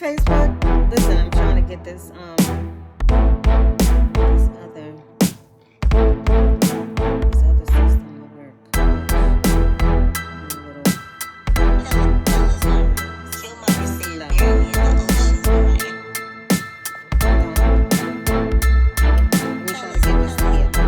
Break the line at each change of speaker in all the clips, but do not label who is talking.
Facebook? Listen, I'm trying to get this this other system to work. Let me try to get this together.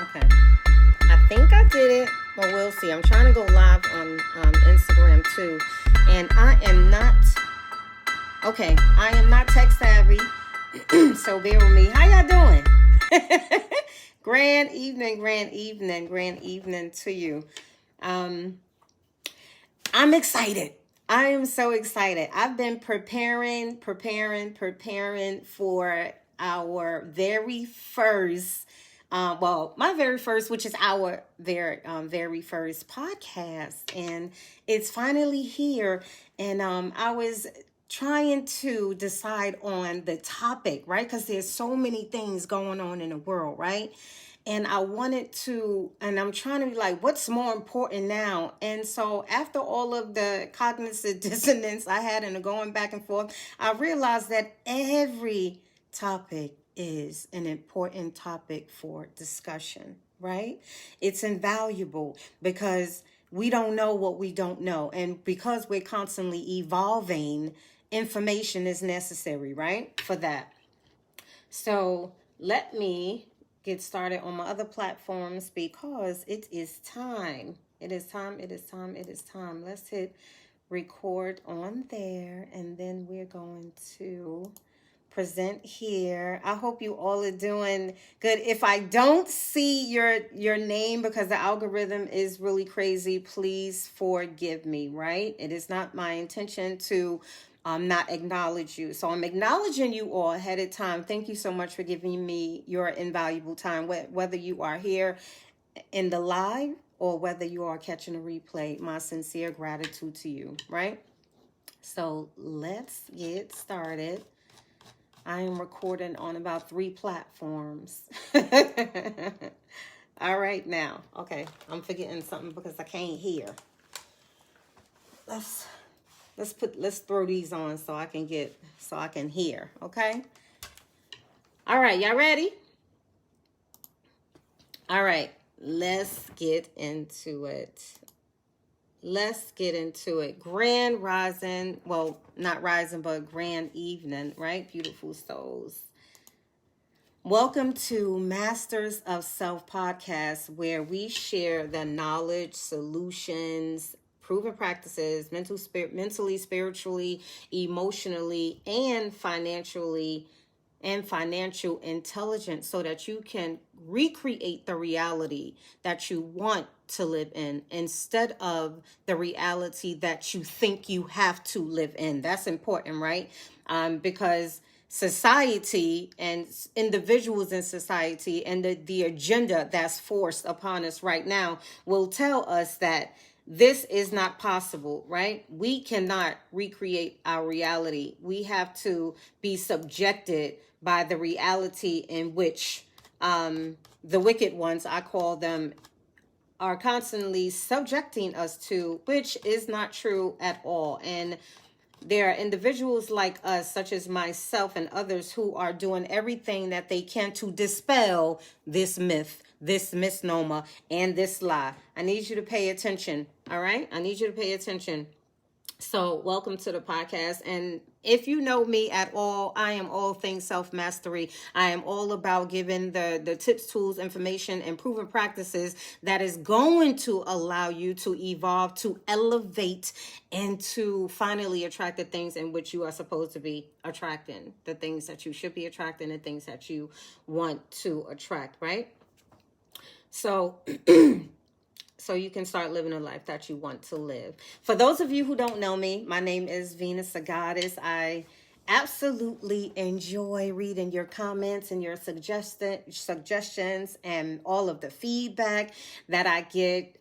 Okay. I think I did it, but we'll see. I'm trying to go live on Instagram too. And I am not tech savvy. So bear with me. How y'all doing? Grand evening to you. I'm excited. I am so excited. I've been preparing for our very first, my very first, which is our very first podcast, and it's finally here. And I was trying to decide on the topic, right? Because there's so many things going on in the world, right? And I'm trying to be like, what's more important now? And so after all of the cognitive dissonance I had and the going back and forth, I realized that every topic is an important topic for discussion, right? It's invaluable because we don't know what we don't know. And because we're constantly evolving, information is necessary, right? For that. So let me get started on my other platforms because it is time. Let's hit record on there, and then we're going to present here. I hope you all are doing good. If I don't see your name because the algorithm is really crazy, please forgive me, right? It is not my intention to not acknowledge you. So I'm acknowledging you all ahead of time. Thank you so much for giving me your invaluable time, whether you are here in the live or whether you are catching a replay. My sincere gratitude to you, right? So let's get started. I am recording on about 3 platforms. All right, now. Okay, I'm forgetting something because I can't hear. Let's throw these on so I can hear, okay? All right, y'all ready? All right, let's get into it. Grand rising, well, not rising, but grand evening, right? Beautiful souls. Welcome to Masters of Self podcast, where we share the knowledge, solutions, proven practices, mentally, spiritually, emotionally, and financial intelligence so that you can recreate the reality that you want to live in instead of the reality that you think you have to live in. That's important, right? Because society and individuals in society and the agenda that's forced upon us right now will tell us that this is not possible, right? We cannot recreate our reality. We have to be subjected by the reality in which the wicked ones, I call them, are constantly subjecting us to, which is not true at all. And there are individuals like us, such as myself and others, who are doing everything that they can to dispel this myth, this misnomer, and this lie. I need you to pay attention, all right? I need you to pay attention. So welcome to the podcast. And if you know me at all, I am all things self-mastery. I am all about giving the tips, tools, information, and proven practices that is going to allow you to evolve, to elevate, and to finally attract the things in which you are supposed to be attracting, the things that you should be attracting, the things that you want to attract, right? So you can start living a life that you want to live. For those of you who don't know me, my name is Venus, a goddess. I absolutely enjoy reading your comments and your suggestions and all of the feedback that I get.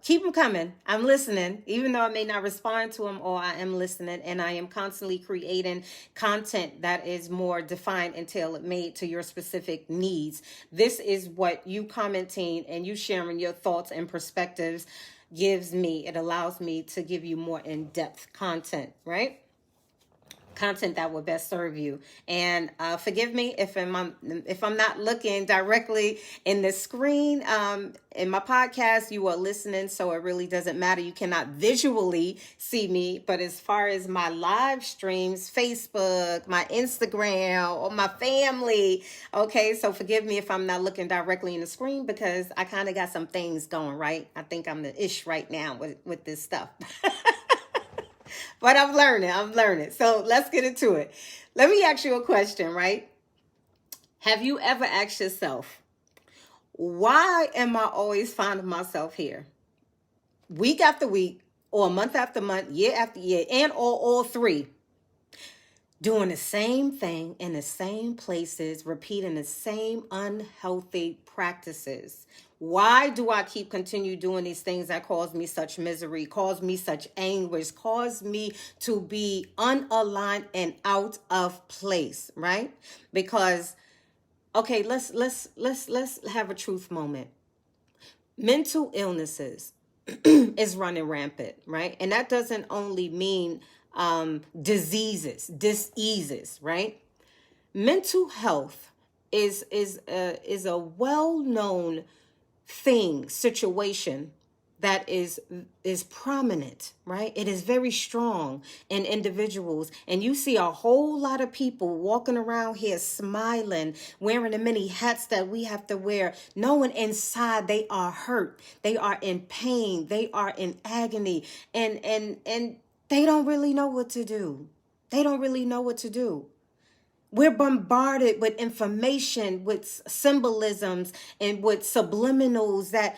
Keep them coming. I'm listening, even though I may not respond to them, or I am listening, and I am constantly creating content that is more defined and tailor-made to your specific needs. This is what you commenting and you sharing your thoughts and perspectives gives me. It allows me to give you more in-depth content, right? Content that will best serve you. And forgive me if I'm not looking directly in the screen. In my podcast, you are listening, so it really doesn't matter. You cannot visually see me, but as far as my live streams, Facebook, my Instagram, or my family, okay, so forgive me if I'm not looking directly in the screen, because I kind of got some things going, right? I think I'm the ish right now with this stuff. But I'm learning. So let's get into it. Let me ask you a question, right? Have you ever asked yourself, why am I always finding myself here? Week after week, or month after month, year after year, and all three, doing the same thing in the same places, repeating the same unhealthy practices. Why do I continue doing these things that cause me such misery, cause me such anguish, cause me to be unaligned and out of place, right? Because, okay, let's have a truth moment. Mental illnesses is running rampant, right? And that doesn't only mean diseases, right? Mental health is a well-known situation that is prominent, right? It is very strong in individuals, and you see a whole lot of people walking around here smiling, wearing the many hats that we have to wear, knowing inside they are hurt, they are in pain, they are in agony, and they don't really know what to do. We're bombarded with information, with symbolisms, and with subliminals that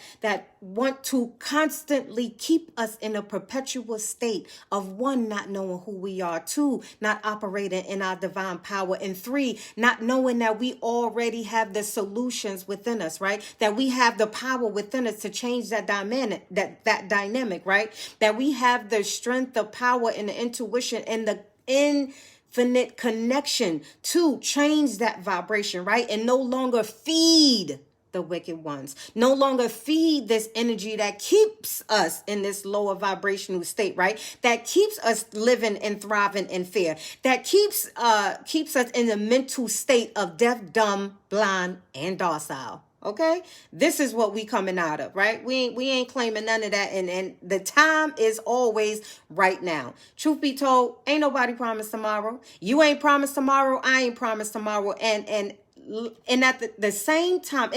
want to constantly keep us in a perpetual state of, one, not knowing who we are, two, not operating in our divine power, and three, not knowing that we already have the solutions within us, right? That we have the power within us to change that dynamic, right? That we have the strength, the power, and the intuition, and the infinite connection to change that vibration, right? And no longer feed the wicked ones, no longer feed this energy that keeps us in this lower vibrational state, right? That keeps us living and thriving in fear, that keeps us in the mental state of deaf, dumb, blind, and docile. Okay, this is what we coming out of, right? We ain't claiming none of that, and the time is always right now. Truth be told, ain't nobody promised tomorrow. You ain't promised tomorrow. I ain't promised tomorrow, and at the same time,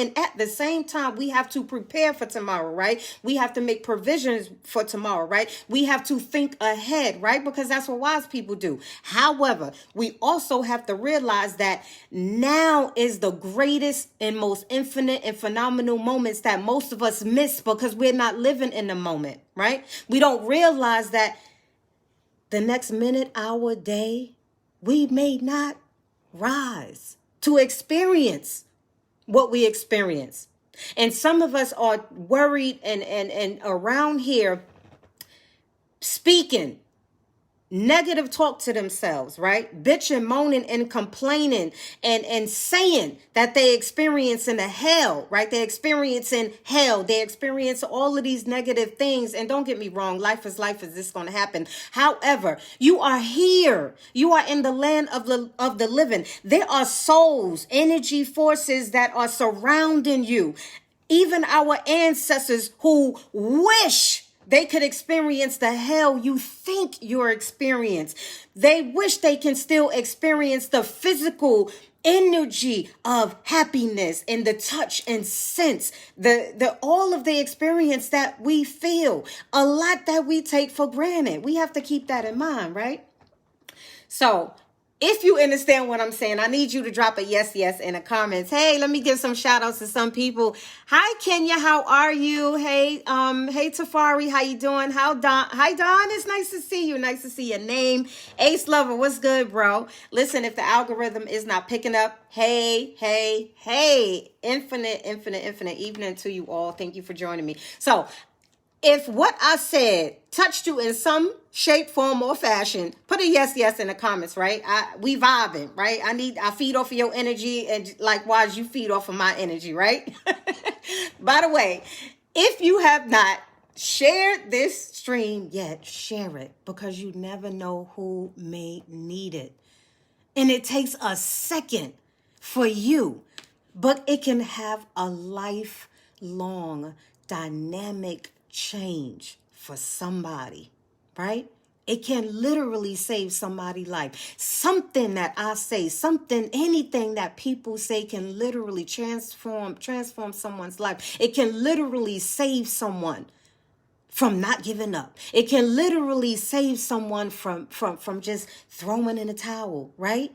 we have to prepare for tomorrow, right? We have to make provisions for tomorrow, right? We have to think ahead, right? Because that's what wise people do. However, we also have to realize that now is the greatest and most infinite and phenomenal moments that most of us miss because we're not living in the moment, right? We don't realize that the next minute, hour, day, we may not rise to experience what we experience. And some of us are worried and around here speaking negative talk to themselves, right? Bitching, moaning, and complaining, and saying that they experiencing a hell, right? They're experiencing hell. They experience all of these negative things. And don't get me wrong, life is this going to happen. However, you are here. You are in the land of the living. There are souls, energy forces that are surrounding you. Even our ancestors who wish they could experience the hell you think you're experiencing. They wish they can still experience the physical energy of happiness and the touch and sense, the all of the experience that we feel, a lot that we take for granted. We have to keep that in mind, right? So If you understand what I'm saying, I need you to drop a yes, yes in the comments. Hey, let me give some shout outs to some people. Hi, Kenya. How are you? Hey, hey, Tafari. How you doing? Hi, Don. It's nice to see you. Nice to see your name. Ace Lover. What's good, bro? Listen, if the algorithm is not picking up, hey, infinite evening to you all. Thank you for joining me. So, if what I said touched you in some shape, form, or fashion, put a yes, yes in the comments, right? We vibing, right? I feed off of your energy, and likewise, you feed off of my energy, right? By the way, if you have not shared this stream yet, share it, because you never know who may need it. And it takes a second for you, but it can have a lifelong dynamic change for somebody, right? It can literally save somebody's life. Something that I say, anything that people say can literally transform someone's life. It can literally save someone from not giving up. It can literally save someone from just throwing in a towel, right?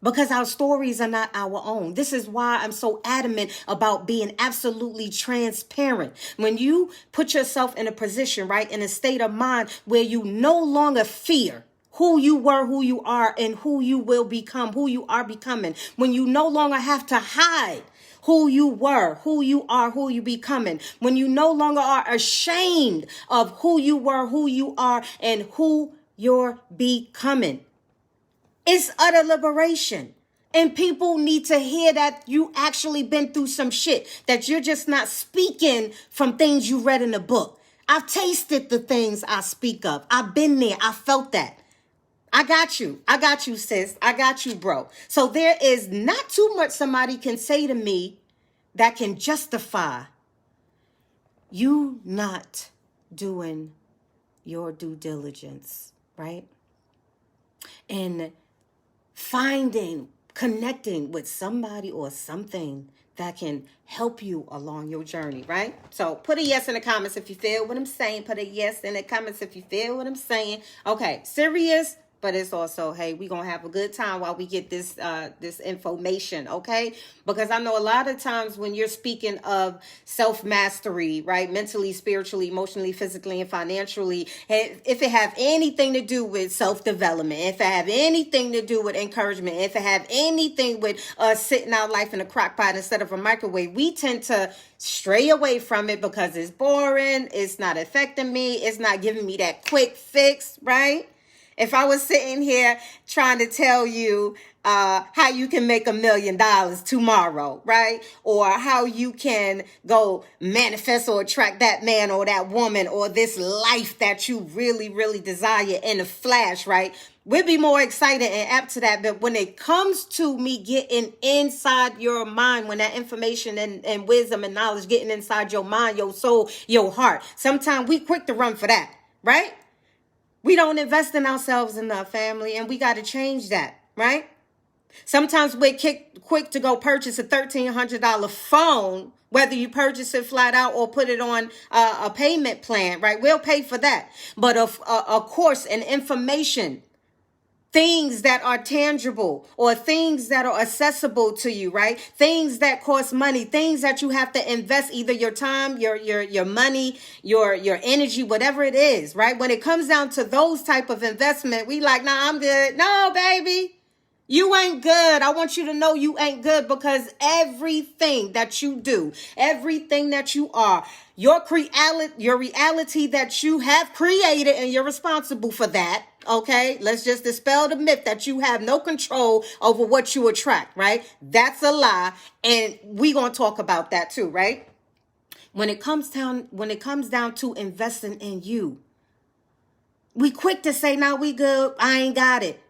Because our stories are not our own. This is why I'm so adamant about being absolutely transparent. When you put yourself in a position, right, in a state of mind where you no longer fear who you were, who you are, and who you will become, who you are becoming, when you no longer have to hide who you were, who you are, who you becoming, when you no longer are ashamed of who you were, who you are, and who you're becoming. It's utter liberation. And people need to hear that you actually been through some shit, that you're just not speaking from things you read in a book. I've tasted the things I speak of. I've been there. I felt that. I got you. I got you, sis. I got you, bro. So there is not too much somebody can say to me that can justify you not doing your due diligence, right? And connecting with somebody or something that can help you along your journey, right? So put a yes in the comments if you feel what I'm saying. Put a yes in the comments if you feel what I'm saying. Okay, serious, but it's also, hey, we're going to have a good time while we get this information, okay? Because I know a lot of times when you're speaking of self-mastery, right, mentally, spiritually, emotionally, physically, and financially, if it have anything to do with self-development, if it have anything to do with encouragement, if it have anything with sitting out life in a crock pot instead of a microwave, we tend to stray away from it because it's boring, it's not affecting me, it's not giving me that quick fix, right? If I was sitting here trying to tell you how you can make $1 million tomorrow, right? Or how you can go manifest or attract that man or that woman or this life that you really, really desire in a flash, right? We'd be more excited and apt to that. But when it comes to me getting inside your mind, when that information and wisdom and knowledge getting inside your mind, your soul, your heart, sometimes we quick to run for that, right? We don't invest in ourselves enough, family, and we got to change that, right? Sometimes we're quick to go purchase a $1,300 phone, whether you purchase it flat out or put it on a payment plan, right? We'll pay for that. But a course and information, things that are tangible or things that are accessible to you, right? Things that cost money, things that you have to invest, either your time, your money, your energy, whatever it is, right? When it comes down to those type of investment, we like, nah, I'm good. No, baby, you ain't good. I want you to know you ain't good, because everything that you do, everything that you are, your reality that you have created, and you're responsible for that. Okay, let's just dispel the myth that you have no control over what you attract, right? That's a lie, and we're gonna talk about that too, right? When it comes down to investing in you, we quick to say, "Nah, we good. I ain't got it."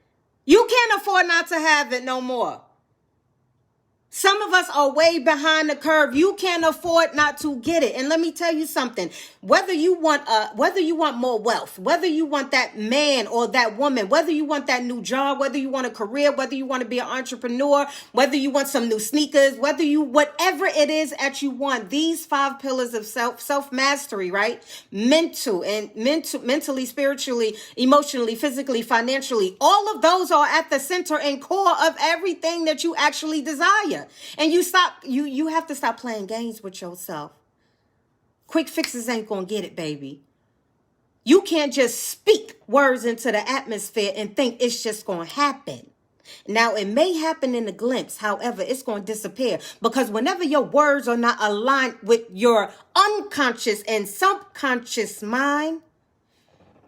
You can't afford not to have it no more. Some of us are way behind the curve. You can't afford not to get it. And let me tell you something. Whether you want more wealth, whether you want that man or that woman, whether you want that new job, whether you want a career, whether you want to be an entrepreneur, whether you want some new sneakers, whatever it is that you want, these 5 pillars of self-mastery, right? Mentally, spiritually, emotionally, physically, financially, all of those are at the center and core of everything that you actually desire. And you have to stop playing games with yourself. Quick fixes ain't gonna get it, baby. You can't just speak words into the atmosphere and think it's just gonna happen. Now, it may happen in a glimpse. However, it's going to disappear, because whenever your words are not aligned with your unconscious and subconscious mind,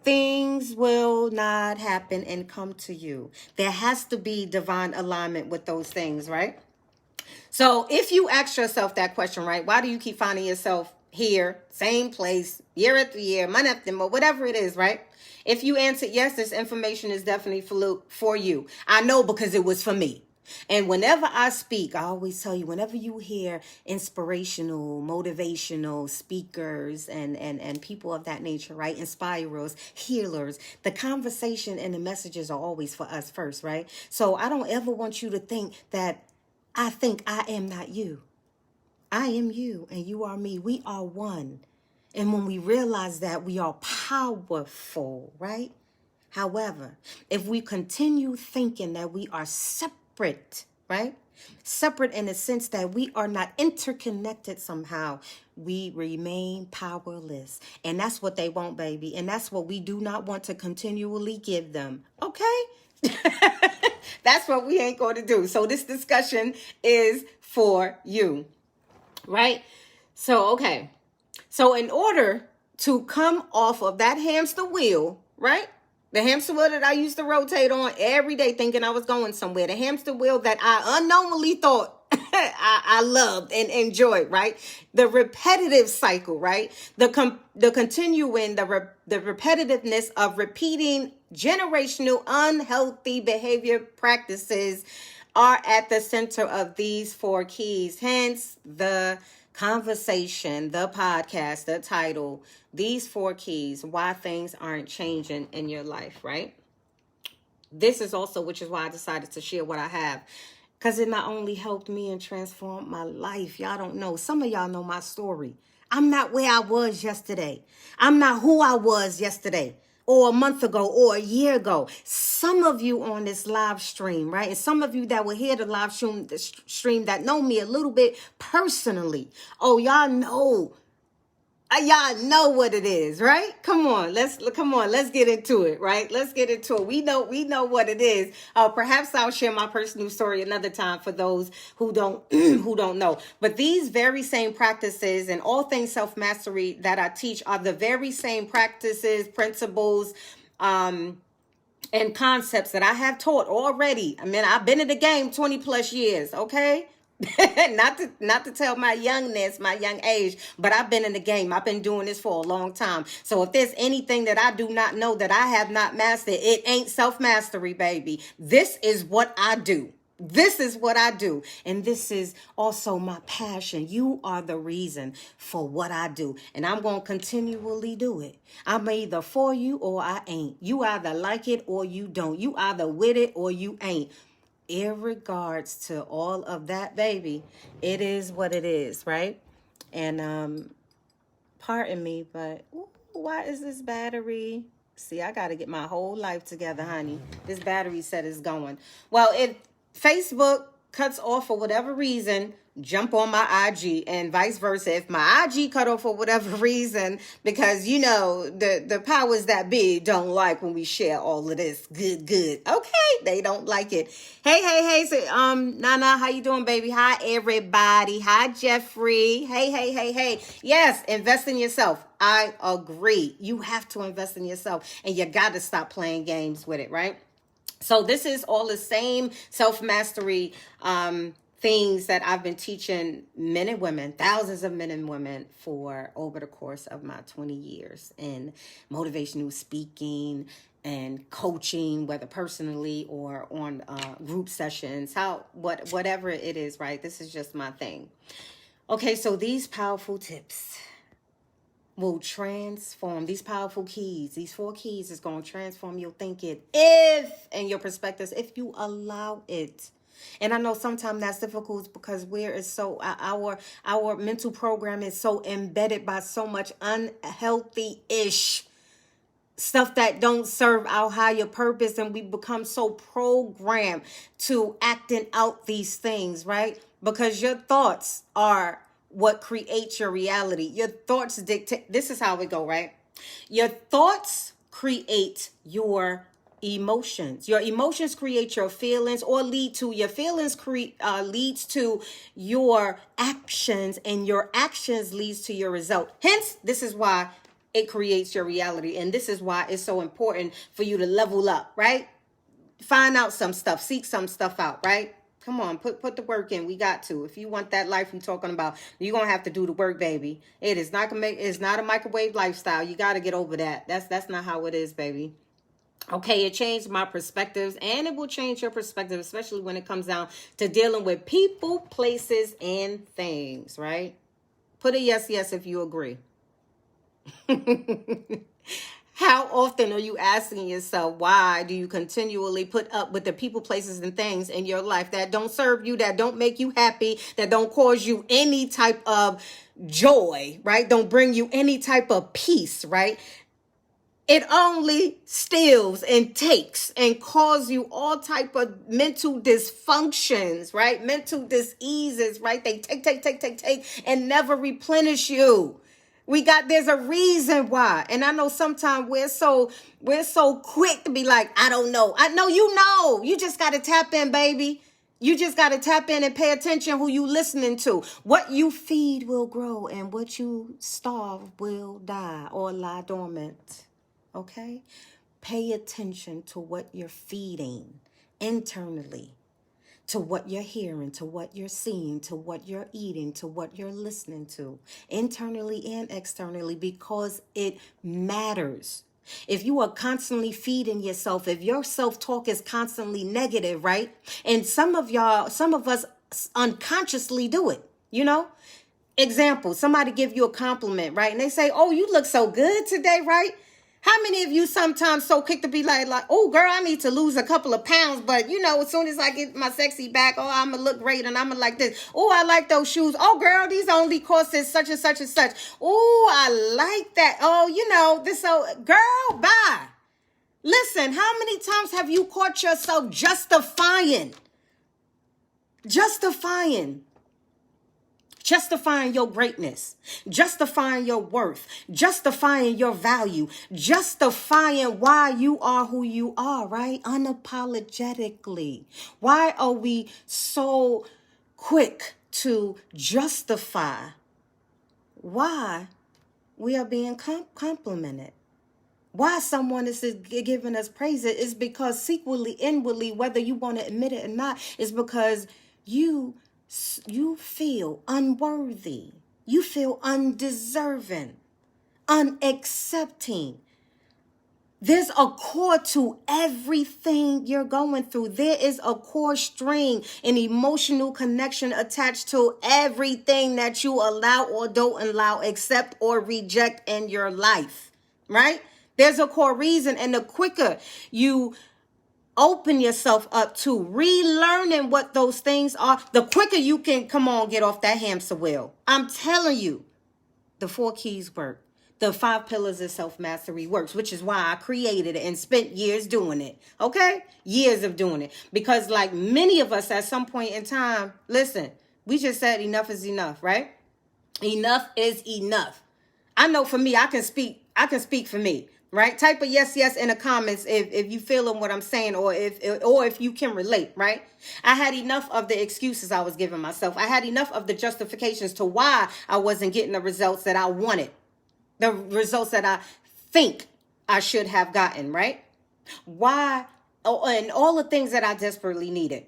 things will not happen and come to you. There has to be divine alignment with those things, right? So if you ask yourself that question, right, why do you keep finding yourself here, same place, year after year, month after month, whatever it is, right? If you answered yes, this information is definitely for you. I know, because it was for me. And whenever I speak, I always tell you, whenever you hear inspirational, motivational speakers and people of that nature, right? Inspirers, healers, the conversation and the messages are always for us first, right? So I don't ever want you to think that I think I am not you. I am you and you are me. We are one. And when we realize that, we are powerful, right? However, if we continue thinking that we are separate, right? Separate in the sense that we are not interconnected somehow, we remain powerless. And that's what they want, baby. And that's what we do not want to continually give them. Okay? That's what we ain't going to do. So this discussion is for you, right? So, okay. So in order to come off of that hamster wheel, right? The hamster wheel that I used to rotate on every day thinking I was going somewhere. The hamster wheel that I unknowingly thought I loved and enjoyed, right? The repetitive cycle, right? The continuing, the repetitiveness of repeating generational unhealthy behavior practices are at the center of these 4 keys. Hence the conversation, the podcast, the title, these 4 keys, why things aren't changing in your life, right? This is also, which is why I decided to share what I have, because it not only helped me and transformed my life. Y'all don't know. Some of y'all know my story. I'm not where I was yesterday. I'm not who I was yesterday, or a month ago, or a year ago. Some of you on this live stream, right? And some of you that will hear the live stream that know me a little bit personally. Oh, y'all know what it is, right? Come on, let's get into it, right? Let's get into it. We know what it is. Perhaps I'll share my personal story another time for those who don't who don't know. But these very same practices and all things self-mastery that I teach are the very same practices, principles, and concepts that I have taught already. I mean, I've been in the game 20 plus years, okay? not to tell my youngness, my young age, but I've been in the game. I've been doing this for a long time. So if there's anything that I do not know that I have not mastered, it ain't self-mastery, baby. This is what I do. This is what I do. And this is also my passion. You are the reason for what I do. And I'm going to continually do it. I'm either for you or I ain't. You either like it or you don't. You either with it or you ain't. In regards to all of that, baby, it is what it is, right? And pardon me, but why is this battery? See, I got to get my whole life together, honey. This battery set is going. Well, if Facebook cuts off for whatever reason, jump on my IG, and vice versa. If my IG cut off for whatever reason, because you know the powers that be don't like when we share all of this good. Okay, they don't like it. Hey. So Nana, how you doing, baby? Hi everybody. Hi Jeffrey. Hey. Yes, invest in yourself. I agree. You have to invest in yourself, and you got to stop playing games with it, right? So this is all the same self-mastery things that I've been teaching men and women, thousands of men and women, for over the course of my 20 years in motivational speaking and coaching, whether personally or on group sessions, whatever it is, right? This is just my thing. Okay, so these powerful tips will transform, these powerful keys, these 4 keys is going to transform your thinking and your perspectives, if you allow it. And I know sometimes that's difficult because our mental program is so embedded by so much unhealthy-ish stuff that don't serve our higher purpose, and we become so programmed to acting out these things, right? Because your thoughts are what creates your reality. Your thoughts dictate. This is how it go, right? Your thoughts create your emotions. Your emotions create your feelings, or lead to your feelings leads to your actions, and your actions leads to your result. Hence, this is why it creates your reality, and this is why it's so important for you to level up, right? Find out some stuff, seek some stuff out, right? Come on, put the work in. We got to. If you want that life we're talking about, you're gonna have to do the work, baby. It's not a microwave lifestyle. You got to get over that. That's not how it is, baby. Okay, it changed my perspectives, and it will change your perspective, especially when it comes down to dealing with people, places, and things, right? Put a yes if you agree. How often are you asking yourself, why do you continually put up with the people, places, and things in your life that don't serve you, that don't make you happy, that don't cause you any type of joy, right? Don't bring you any type of peace, right? It only steals and takes and cause you all type of mental dysfunctions, right? Mental diseases, right? They take, and never replenish you. There's a reason why. And I know sometimes we're so quick to be like, I don't know. I know you know. You just got to tap in, baby. You just got to tap in and pay attention who you listening to. What you feed will grow, and what you starve will die or lie dormant. Okay? Pay attention to what you're feeding internally, to what you're hearing, to what you're seeing, to what you're eating, to what you're listening to, internally and externally, because it matters. If you are constantly feeding yourself, if your self-talk is constantly negative, right? And some of us unconsciously do it, you know? Example, somebody give you a compliment, right? And they say, oh, you look so good today, right? How many of you sometimes so quick to be like, oh, girl, I need to lose a couple of pounds. But, as soon as I get my sexy back, oh, I'm going to look great and I'm going to like this. Oh, I like those shoes. Oh, girl, these only cost such and such and such. Oh, I like that. Oh, this. So, girl, bye. Listen, how many times have you caught yourself justifying your greatness, justifying your worth, justifying your value, justifying why you are who you are, right? Unapologetically. Why are we so quick to justify why we are being complimented? Why someone is giving us praise? It is because secretly, inwardly, whether you want to admit it or not, is because you feel unworthy. You feel undeserving, unaccepting. There's a core to everything you're going through. There is a core string, an emotional connection attached to everything that you allow or don't allow, accept or reject in your life, right? There's a core reason, and the quicker you open yourself up to relearning what those things are, the quicker you can get off that hamster wheel. I'm telling you, the 4 keys work. The 5 pillars of self-mastery works, which is why I created it and spent years doing it. Okay? Years of doing it. Because like many of us at some point in time, listen, we just said enough is enough, right? Enough is enough. I know for me, I can speak for me. Right? Type a yes in the comments if you feeling what I'm saying, or if you can relate, right? I had enough of the excuses I was giving myself. I had enough of the justifications to why I wasn't getting the results that I wanted, the results that I think I should have gotten, right? Why? Oh, and all the things that I desperately needed.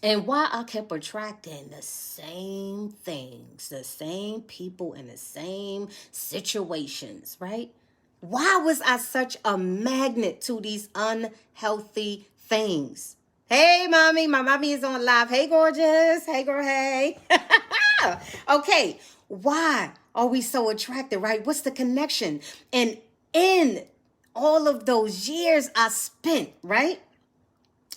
And why I kept attracting the same things, the same people, and the same situations, right? Why was I such a magnet to these unhealthy things? Hey, mommy, my mommy is on live. Hey, gorgeous. Hey, girl, hey. Okay, why are we so attracted, right? What's the connection? And in all of those years I spent, right?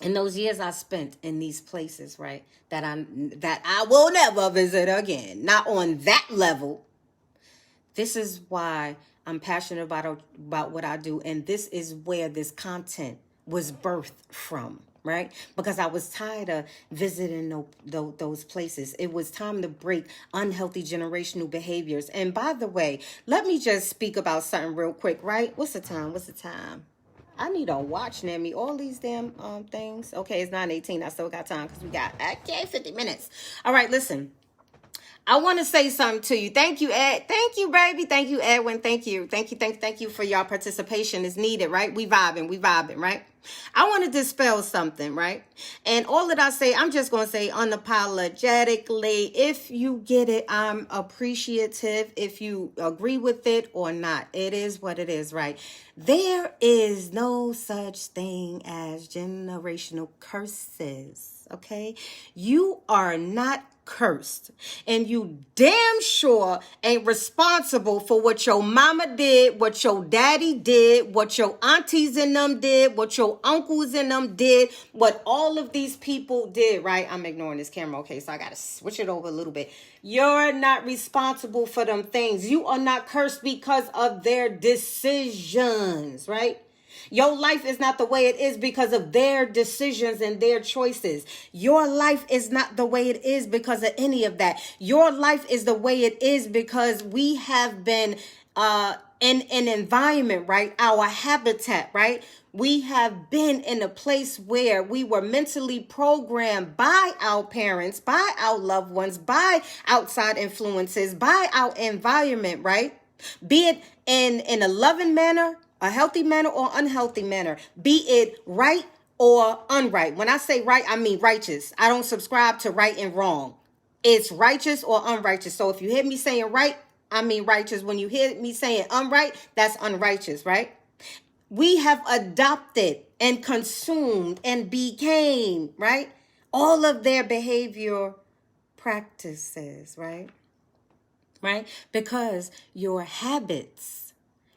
In those years I spent in these places, right, that I will never visit again, not on that level. This is why I'm passionate about what I do, and this is where this content was birthed from, right? Because I was tired of visiting those places. It was time to break unhealthy generational behaviors. And by the way, let me just speak about something real quick, right? What's the time? I need a watch near me. All these damn things. Okay, it's 9:18. I still got time because we got 50 minutes. All right, listen. I want to say something to you. Thank you, Ed. Thank you, baby. Thank you, Edwin. Thank you. Thank you for your participation. Is needed, right? We vibing, right? I want to dispel something, right? And all that I say, I'm just going to say unapologetically. If you get it, I'm appreciative. If you agree with it or not, it is what it is, right? There is no such thing as generational curses, okay? You are not cursed, and you damn sure ain't responsible for what your mama did, what your daddy did, what your aunties and them did, what your uncles and them did, what all of these people did, right? I'm ignoring this camera, okay, so I gotta switch it over a little bit. You're not responsible for them things. You are not cursed because of their decisions, right? Your life is not the way it is because of their decisions and their choices. Your life is not the way it is because of any of that. Your life is the way it is because we have been in an environment, right? Our habitat, right? We have been in a place where we were mentally programmed by our parents, by our loved ones, by outside influences, by our environment, right? Be it in a loving manner, a healthy manner, or unhealthy manner. Be it right or unright. When I say right, I mean righteous. I don't subscribe to right and wrong. It's righteous or unrighteous. So if you hear me saying right, I mean righteous. When you hear me saying unright, that's unrighteous, right? We have adopted and consumed and became, right, all of their behavior practices, right? Right? Because your habits,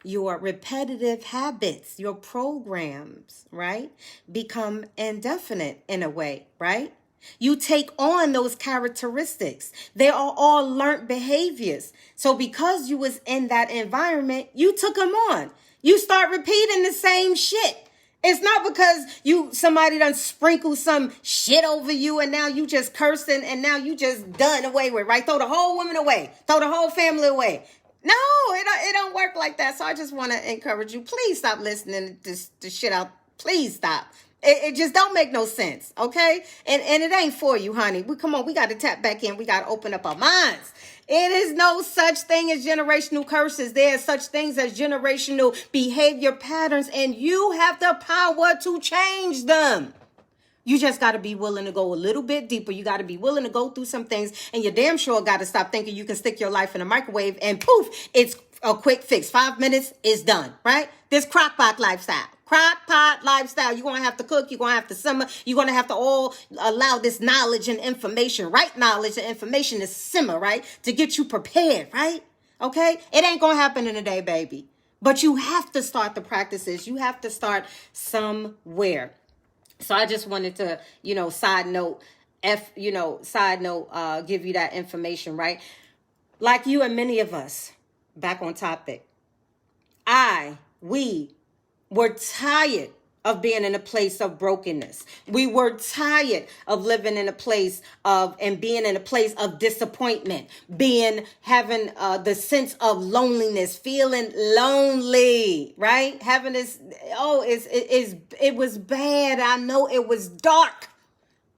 your repetitive habits, your programs, right, become indefinite in a way, right? You take on those characteristics. They are all learned behaviors. So because you was in that environment, you took them on. You start repeating the same shit. It's not because somebody done sprinkle some shit over you and now you just cursing and now you just done away with, right? Throw the whole woman away. Throw the whole family away. No, it don't work like that. So I just want to encourage you. Please stop listening to this shit out. Please stop. It just don't make no sense, okay? And it ain't for you, honey. Come on, we got to tap back in. We got to open up our minds. It is no such thing as generational curses. There are such things as generational behavior patterns, and you have the power to change them. You just got to be willing to go a little bit deeper. You got to be willing to go through some things, and you damn sure got to stop thinking you can stick your life in a microwave and poof, it's a quick fix. 5 minutes is done, right? This crockpot lifestyle. Crockpot lifestyle. You're going to have to cook. You're going to have to simmer. You're going to have to all allow this knowledge and information, right knowledge and information to simmer, right? To get you prepared, right? Okay? It ain't going to happen in a day, baby. But you have to start the practices. You have to start somewhere. So I just wanted to, side note, give you that information, right? Like you and many of us, back on topic, we were tired of being in a place of brokenness. We were tired of living in a place and being in a place of disappointment, having the sense of loneliness, feeling lonely, right? Having this, it was bad. I know it was dark.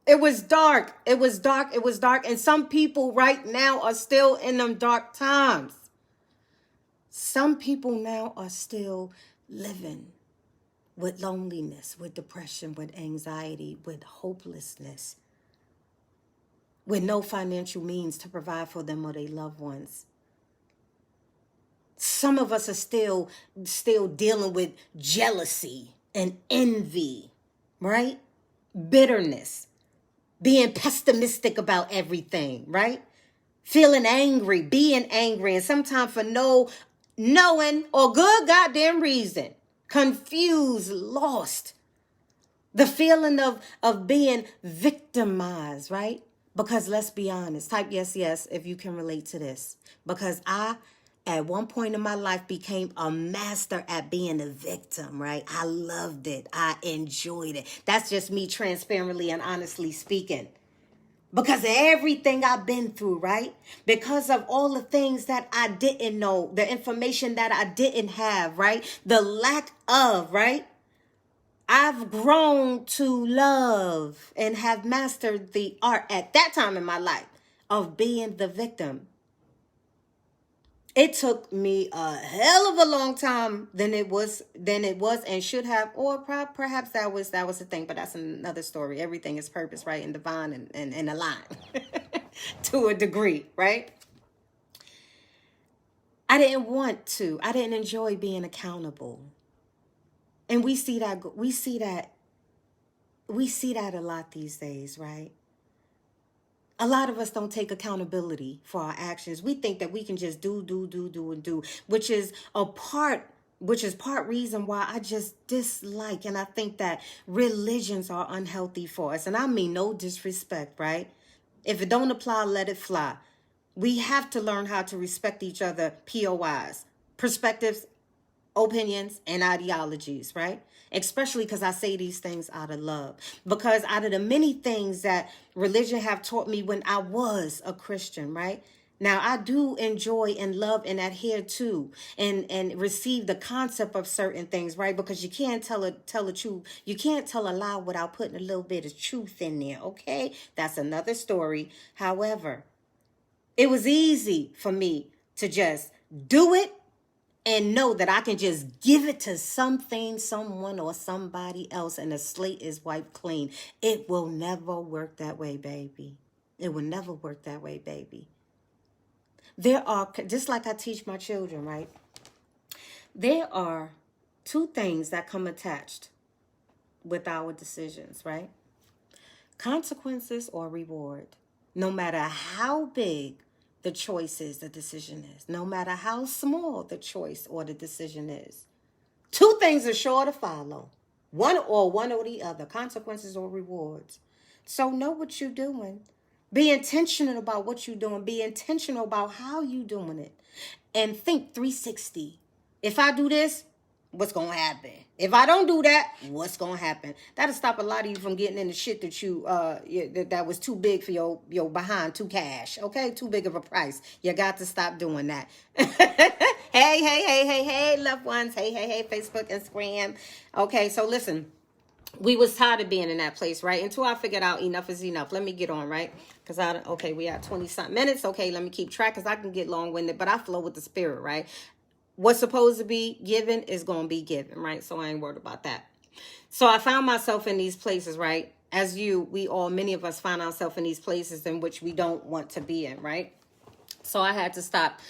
It was dark. And some people right now are still in them dark times. Some people now are still living with loneliness, with depression, with anxiety, with hopelessness. with no financial means to provide for them or their loved ones. Some of us are still dealing with jealousy and envy, right? Bitterness, being pessimistic about everything, right? Feeling angry, being angry, and sometimes for no knowing or good goddamn reason. Confused, lost. The feeling of being victimized, right? Because let's be honest, type yes, yes, if you can relate to this. Because I, at one point in my life, became a master at being a victim, right? I loved it. I enjoyed it. That's just me transparently and honestly speaking. Because of everything I've been through, right? Because of all the things that I didn't know, the information that I didn't have, right? The lack of, right? I've grown to love and have mastered the art at that time in my life of being the victim. It took me a hell of a long time than it was and should have, or perhaps that was the thing, but that's another story. Everything is purpose, right? And divine and aligned to a degree, right? I didn't enjoy being accountable. And we see that a lot these days, right? A lot of us don't take accountability for our actions. We think that we can just do, and do, which is part reason why I just dislike and I think that religions are unhealthy for us. And I mean no disrespect, right? If it don't apply, let it fly. We have to learn how to respect each other, POIs, perspectives, opinions, and ideologies, right? Especially because I say these things out of love. Because out of the many things that religion have taught me when I was a Christian, right? Now, I do enjoy and love and adhere to and receive the concept of certain things, right? Because you can't tell the truth. You can't tell a lie without putting a little bit of truth in there, okay? That's another story. However, it was easy for me to just do it and know that I can just give it to something, someone, or somebody else, and the slate is wiped clean. It will never work that way, baby. It will never work that way, baby. There are, just like I teach my children, right? There are two things that come attached with our decisions, right? Consequences or reward. No matter how big the choice is, the decision is. No matter how small the choice or the decision is. Two things are sure to follow. One or the other. Consequences or rewards. So know what you're doing. Be intentional about what you're doing. Be intentional about how you're doing it. And think 360. If I do this, what's going to happen? If I don't do that, what's going to happen? That'll stop a lot of you from getting into shit that you that was too big for your behind, too cash, okay? Too big of a price. You got to stop doing that. Hey, loved ones. Hey, Facebook, Instagram. Okay, so listen. We was tired of being in that place, right? Until I figured out enough is enough. Let me get on, right? Because we at 20-something minutes. Okay, let me keep track because I can get long-winded, but I flow with the spirit, right? What's supposed to be given is going to be given, right? So I ain't worried about that. So I found myself in these places, right? Many of us find ourselves in these places in which we don't want to be in, right? So I had to stop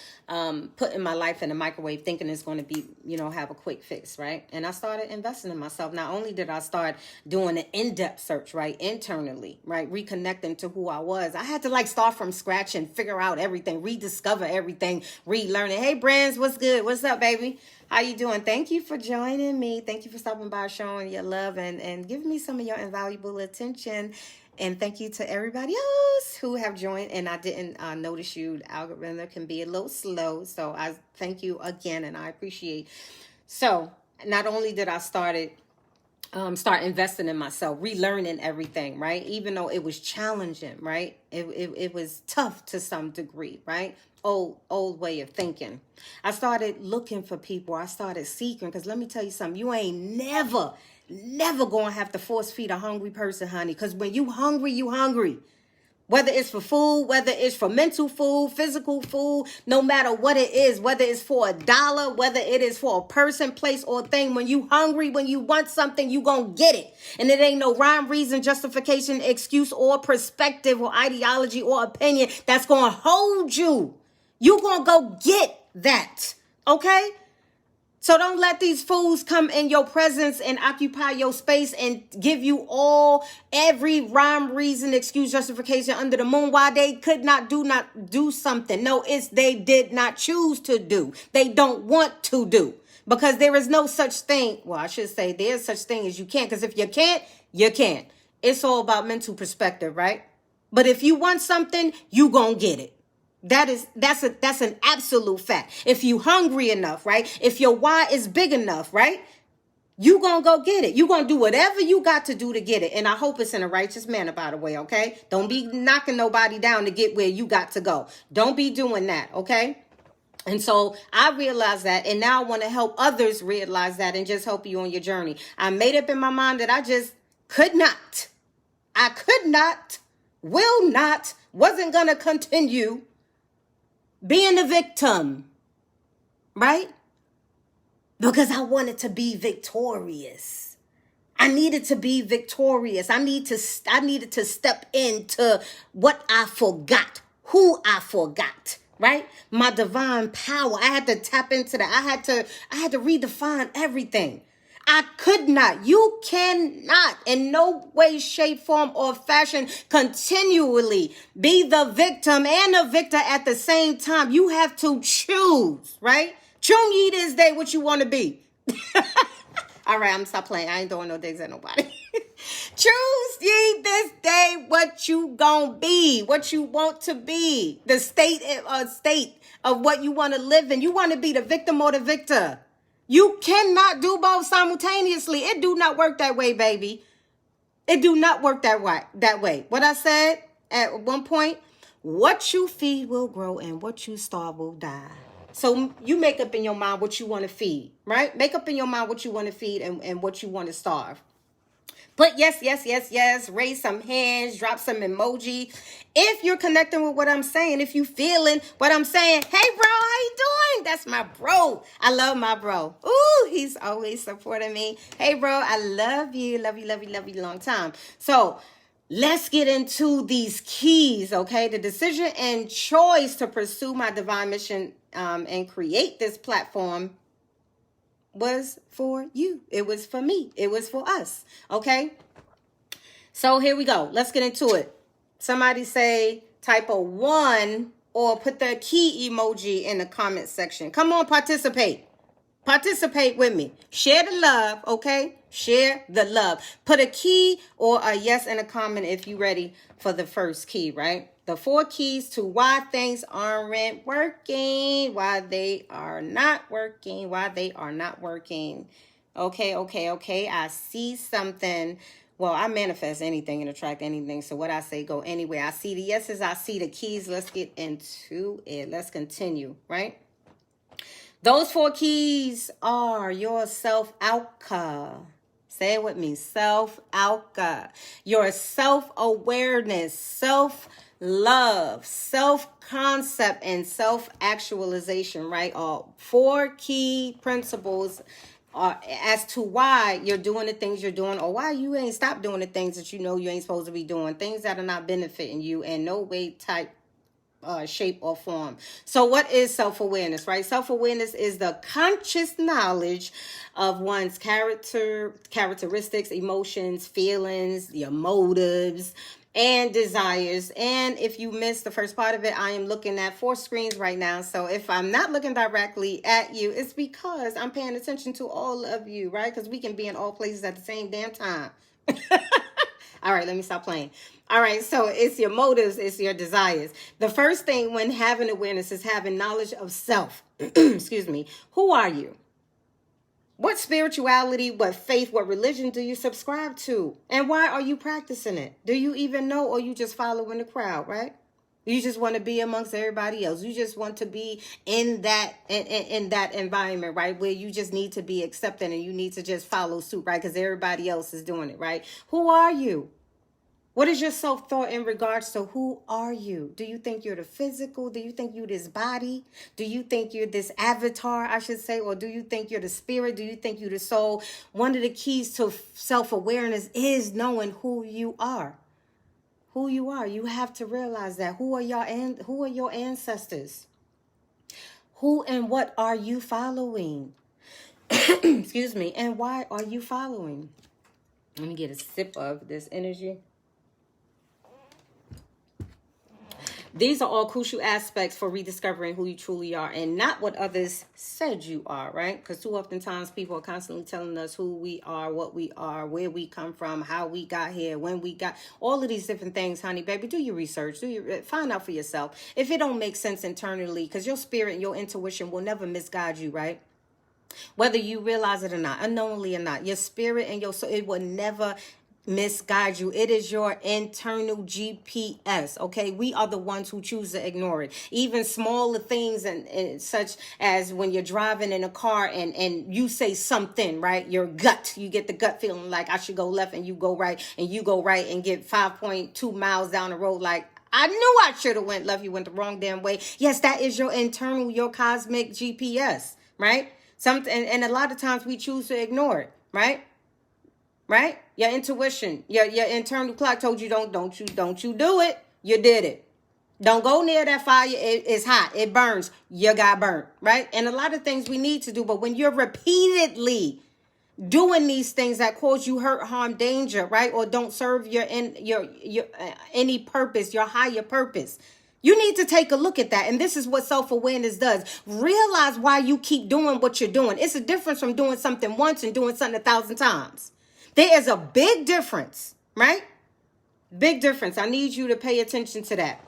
putting my life in the microwave thinking it's going to be, have a quick fix, right? And I started investing in myself. Not only did I start doing an in-depth search, right, internally, right, reconnecting to who I was, I had to start from scratch and figure out everything, rediscover everything, relearn it. Hey, Brands, what's good? What's up, baby? How you doing? Thank you for joining me. Thank you for stopping by, showing your love and giving me some of your invaluable attention. And thank you to everybody else who have joined. And I didn't notice you. The algorithm can be a little slow. So I thank you again and I appreciate. So not only did I start investing in myself, relearning everything, right? Even though it was challenging, right? It was tough to some degree, right? Old way of thinking. I started looking for people. I started seeking, because let me tell you something. You ain't never gonna have to force feed a hungry person, honey. Because when you hungry, you hungry. Whether it's for food, whether it's for mental food, physical food, no matter what it is, whether it's for $1, whether it is for a person, place, or thing. When you hungry, when you want something, you gonna get it. And it ain't no rhyme, reason, justification, excuse, or perspective, or ideology, or opinion that's gonna hold you. You gonna go get that, okay? So don't let these fools come in your presence and occupy your space and give you every rhyme, reason, excuse, justification under the moon why they could not do something. No, it's they did not choose to do. They don't want to do. Because there is no such thing. Well, I should say there's such thing as you can't. Because if you can't, you can't. It's all about mental perspective, right? But if you want something, you gonna get it. That's an absolute fact. If you hungry enough, right? If your why is big enough, right? You gonna go get it. You gonna do whatever you got to do to get it. And I hope it's in a righteous manner, by the way, okay? Don't be knocking nobody down to get where you got to go. Don't be doing that, okay? And so I realized that, and now I want to help others realize that and just help you on your journey. I made up in my mind that I just could not, will not, wasn't gonna continue being a victim, right? Because I wanted to be victorious. I needed to be victorious. I needed to step into what I forgot, who I forgot, right? My divine power. I had to tap into that. I had to redefine everything. I could not. You cannot in no way, shape, form, or fashion continually be the victim and the victor at the same time. You have to choose, right? Choose ye this day what you want to be. All right, I'm stop playing. I ain't throwing no digs at nobody. Choose ye this day what you gonna be, what you want to be, the state of what you want to live in. You want to be the victim or the victor. You cannot do both simultaneously. It do not work that way, baby. It do not work that way. What I said at one point, what you feed will grow and what you starve will die. So you make up in your mind what you want to feed, right? Make up in your mind what you want to feed and what you want to starve. Put yes. Raise some hands, drop some emoji. If you're connecting with what I'm saying, if you feeling what I'm saying, hey bro, how you doing? That's my bro. I love my bro. Ooh, he's always supporting me. Hey bro, I love you. Love you long time. So let's get into these keys, okay? The decision and choice to pursue my divine mission and create this platform was for you. It was for me. It was for us. Okay. So here we go. Let's get into it. Somebody say type a 1 or put the key emoji in the comment section. Come on, participate. Participate with me. Share the love. Okay. Share the love. Put a key or a yes in a comment if you're ready for the first key, right? The 4 keys to why things aren't working, why they are not working. Okay. I see something. Well, I manifest anything and attract anything. So what I say go anywhere. I see the yeses. I see the keys. Let's get into it. Let's continue, right? Those 4 keys are your self-alka. Say it with me. Self-alka. Your self-awareness, self-love, self-concept, and self-actualization, right? 4 key principles as to why you're doing the things you're doing or why you ain't stopped doing the things that you know you ain't supposed to be doing. Things that are not benefiting you in no way, type, shape, or form. So what is self-awareness, right? Self-awareness is the conscious knowledge of one's characteristics, emotions, feelings, your motives, and desires. And if you missed the first part of it, I am looking at 4 screens right now. So if I'm not looking directly at you, it's because I'm paying attention to all of you, right? Because we can be in all places at the same damn time. All right, let me stop playing. All right, so it's your motives, it's your desires. The first thing when having awareness is having knowledge of self. Excuse me. Who are you? What spirituality, what faith, what religion do you subscribe to? And why are you practicing it? Do you even know, or you just following the crowd, right? You just want to be amongst everybody else. You just want to be in that environment, right? Where you just need to be accepted and you need to just follow suit, right? Because everybody else is doing it, right? Who are you? What is your self-thought in regards to who are you? Do you think you're the physical? Do you think you're this body? Do you think you're this avatar, I should say? Or do you think you're the spirit? Do you think you're the soul? One of the keys to self-awareness is knowing who you are. Who you are. You have to realize that. Who are your ancestors? Who and what are you following? Excuse me. And why are you following? Let me get a sip of this energy. These are all crucial aspects for rediscovering who you truly are and not what others said you are, right? Because too often times people are constantly telling us who we are, what we are, where we come from, how we got here, when we got all of these different things, honey, baby. Do your research. Find out for yourself. If it don't make sense internally, because your spirit and your intuition will never misguide you, right? Whether you realize it or not, unknowingly or not, your spirit and your soul, it will never misguide you. It is your internal GPS. Okay, we are the ones who choose to ignore it. Even smaller things and such as when you're driving in a car and you say something, right? Your gut, you get the gut feeling like I should go left and you go right, and you go right and get 5.2 miles down the road like I knew I should have went left. You went the wrong damn way. Yes, that is your internal, your cosmic GPS, right? And a lot of times we choose to ignore it, right? Right? Your intuition, your internal clock told you don't you do it. You did it. Don't go near that fire. It's hot. It burns. You got burnt, right? And a lot of things we need to do, but when you're repeatedly doing these things that cause you hurt, harm, danger, right, or don't serve your any purpose, your higher purpose, you need to take a look at that. And this is what self-awareness does. Realize why you keep doing what you're doing. It's a difference from doing something once and doing something 1,000 times. There is a big difference, right? Big difference. I need you to pay attention to that.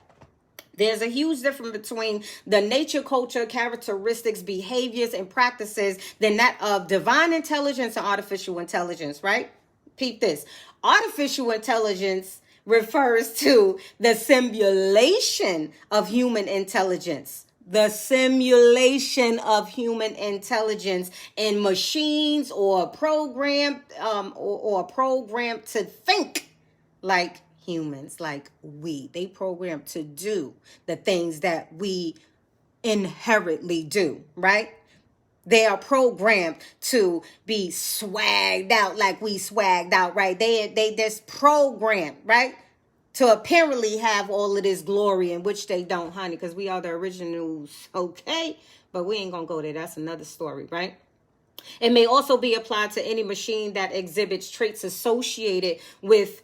There's a huge difference between the nature, culture, characteristics, behaviors, and practices than that of divine intelligence and artificial intelligence, right? Peep this. Artificial intelligence refers to the simulation of human intelligence. The simulation of human intelligence in machines or programmed to think like humans, like we. They programmed to do the things that we inherently do, right? They are programmed to be swagged out like we swagged out, right? They just programmed, right? To apparently have all of this glory, in which they don't, honey, because we are the originals, okay? But we ain't gonna go there. That's another story, right? It may also be applied to any machine that exhibits traits associated with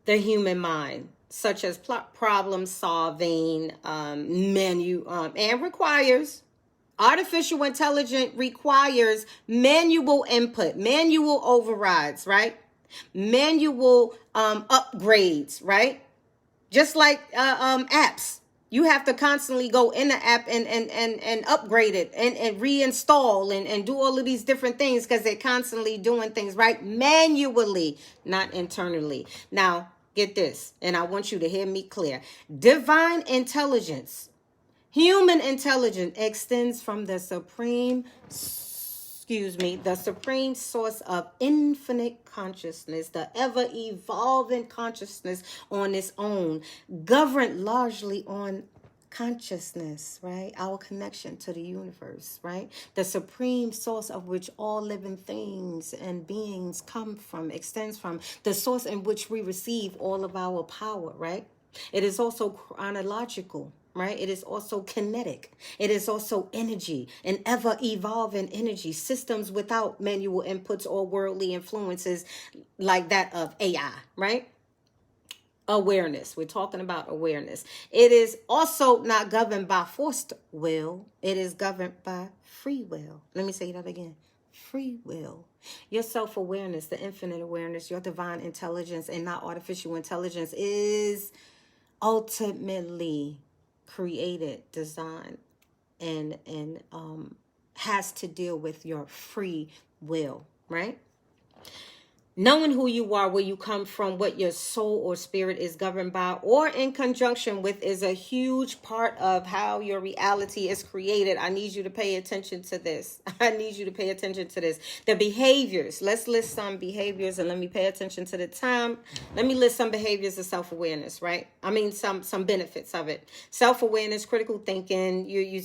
the human mind, such as problem solving, and requires artificial intelligence requires manual input, manual overrides, right? Manual upgrades, right? Just like apps. You have to constantly go in the app and upgrade it and reinstall and do all of these different things because they're constantly doing things, right? Manually, not internally. Now, get this, and I want you to hear me clear. Divine intelligence, human intelligence extends from the supreme source of infinite consciousness, the ever-evolving consciousness on its own, governed largely on consciousness, right? Our connection to the universe, right? The supreme source of which all living things and beings come from, extends from, the source in which we receive all of our power, right? It is also chronological, right? It is also kinetic. It is also energy, an ever-evolving energy, systems without manual inputs or worldly influences like that of AI, right? Awareness. We're talking about awareness. It is also not governed by forced will. It is governed by free will. Let me say that again. Free will. Your self-awareness, the infinite awareness, your divine intelligence, and not artificial intelligence is ultimately created, designed, and has to deal with your free will, right? Knowing who you are, where you come from, what your soul or spirit is governed by, or in conjunction with, is a huge part of how your reality is created. I need you to pay attention to this. I need you to pay attention to this. The behaviors. Let's list some behaviors, and let me pay attention to the time. Let me list some behaviors of self-awareness, right? I mean, some benefits of it. Self-awareness, critical thinking. You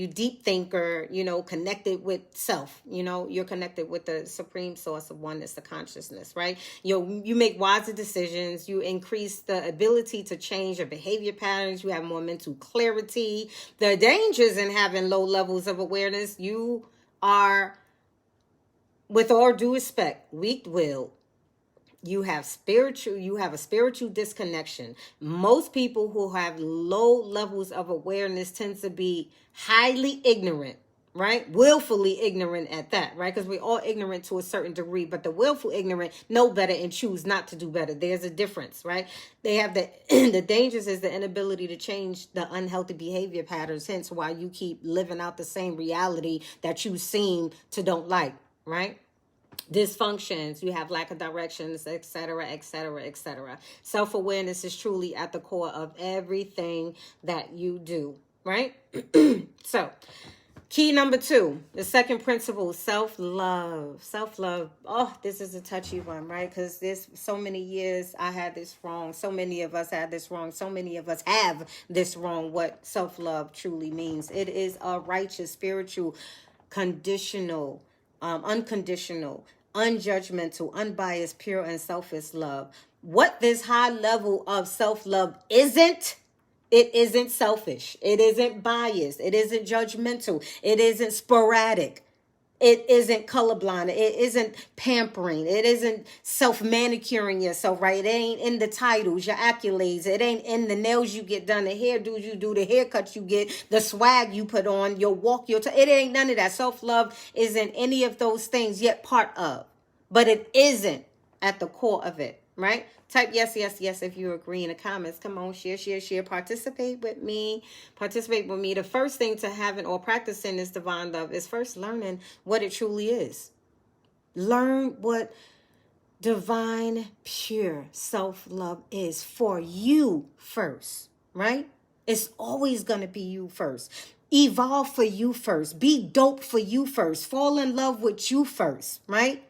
deep thinker, connected with self. You're connected with the supreme source of oneness, the consciousness, right? You make wiser decisions. You increase the ability to change your behavior patterns. You have more mental clarity. The dangers in having low levels of awareness: you are, with all due respect, weak-willed. You have a spiritual disconnection. Most people who have low levels of awareness tend to be highly ignorant, right? Willfully ignorant at that, right? Because we're all ignorant to a certain degree, but the willful ignorant know better and choose not to do better. There's a difference, right? They have the dangers is the inability to change the unhealthy behavior patterns, hence why you keep living out the same reality that you seem to don't like, right? Dysfunctions, you have lack of directions, etc., etc., etc. Self-awareness is truly at the core of everything that you do, right? So, key number 2, the second principle, self-love. Self-love. Oh, this is a touchy one, right? Because there's so many years I had this wrong. So many of us had this wrong. So many of us have this wrong, what self-love truly means. It is a righteous, spiritual, conditional, unconditional, unjudgmental, unbiased, pure, and selfless love. What this high level of self-love isn't, it isn't selfish. It isn't biased. It isn't judgmental. It isn't sporadic. It isn't colorblind. It isn't pampering. It isn't self-manicuring yourself, right? It ain't in the titles, your accolades. It ain't in the nails you get done, the hairdos you do, the haircuts you get, the swag you put on, your walk, it ain't none of that. Self-love isn't any of those things, yet part of. But it isn't at the core of it, right? Type yes, yes, yes if you agree in the comments. Come on, share. Participate with me. The first thing to having or practicing this divine love is first learning what it truly is. Learn what divine, pure self-love is for you first, right? It's always going to be you first. Evolve for you first. Be dope for you first. Fall in love with you first, right?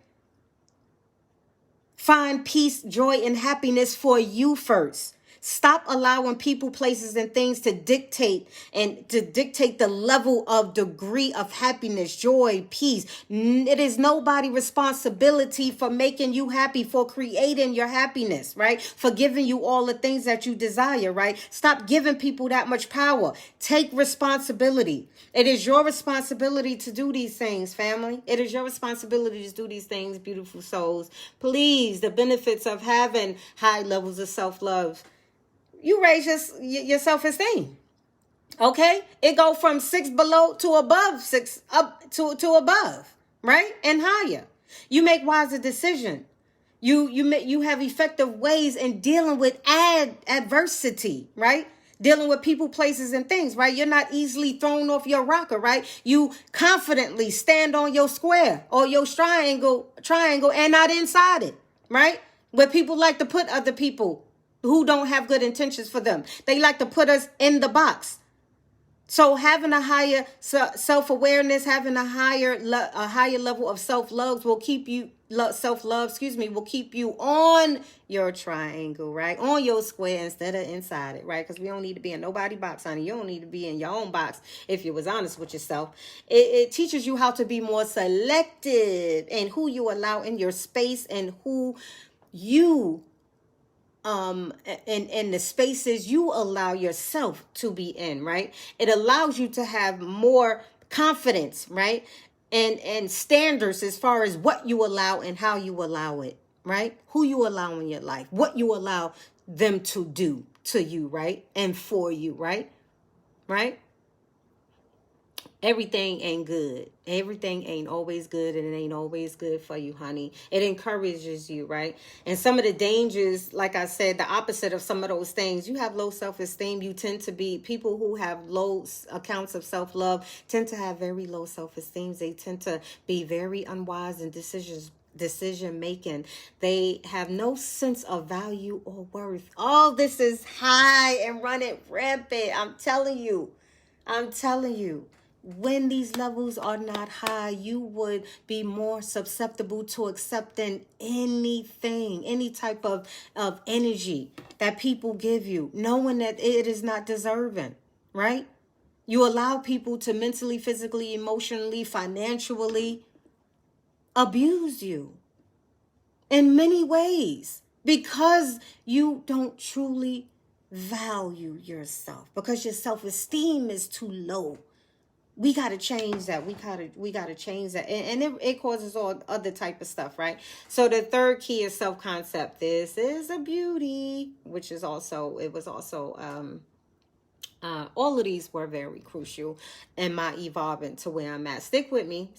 Find peace, joy, and happiness for you first. Stop allowing people, places, and things to dictate the level of degree of happiness, joy, peace. It is nobody's responsibility for making you happy, for creating your happiness, right? For giving you all the things that you desire, right? Stop giving people that much power. Take responsibility. It is your responsibility to do these things, family. It is your responsibility to do these things, beautiful souls. Please, the benefits of having high levels of self-love. You raise your self-esteem. Okay? It go from 6 below to above 6, up to above, right? And higher. You make wiser decisions. You have effective ways in dealing with adversity, right? Dealing with people, places, and things, right? You're not easily thrown off your rocker, right? You confidently stand on your square or your triangle, and not inside it, right? Where people like to put other people who don't have good intentions for them. They like to put us in the box. So having a higher self-awareness, having a higher level of self-love will keep you will keep you on your triangle, right? On your square instead of inside it, right? Because we don't need to be in nobody's box, honey. You don't need to be in your own box if you was honest with yourself. It teaches you how to be more selective in who you allow in your space and who you in the spaces you allow yourself to be in, right? It allows you to have more confidence, right? And standards as far as what you allow and how you allow it, right? Who you allow in your life, what you allow them to do to you, right? And for you, right? Right? Everything ain't good. Everything ain't always good, and it ain't always good for you, honey. It encourages you, right? And some of the dangers, like I said, the opposite of some of those things, you have low self-esteem. You tend to be, people who have low accounts of self-love tend to have very low self-esteem. They tend to be very unwise in decisions decision making. They have no sense of value or worth. All this is high and running rampant. I'm telling you. When these levels are not high, you would be more susceptible to accepting anything, any type of energy that people give you, knowing that it is not deserving, right? You allow people to mentally, physically, emotionally, financially abuse you in many ways because you don't truly value yourself, because your self-esteem is too low. We got to change that. We got to change that. And it causes all other type of stuff, right? So the third key is self-concept. This is a beauty, which is also, it was also, all of these were very crucial in my evolving to where I'm at. Stick with me.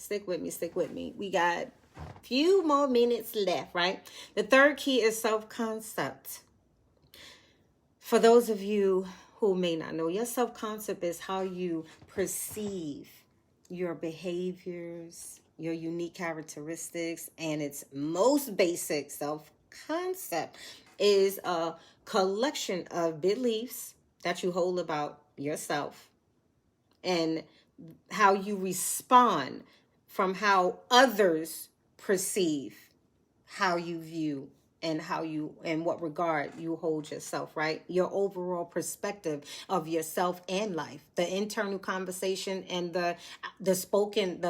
We got a few more minutes left, right? The third key is self-concept. For those of you who may not know, your self-concept is how you perceive your behaviors, your unique characteristics, and its most basic self-concept is a collection of beliefs that you hold about yourself and how you respond from how others perceive how you view and how you, in what regard you hold yourself, right? Your overall perspective of yourself and life, the internal conversation and the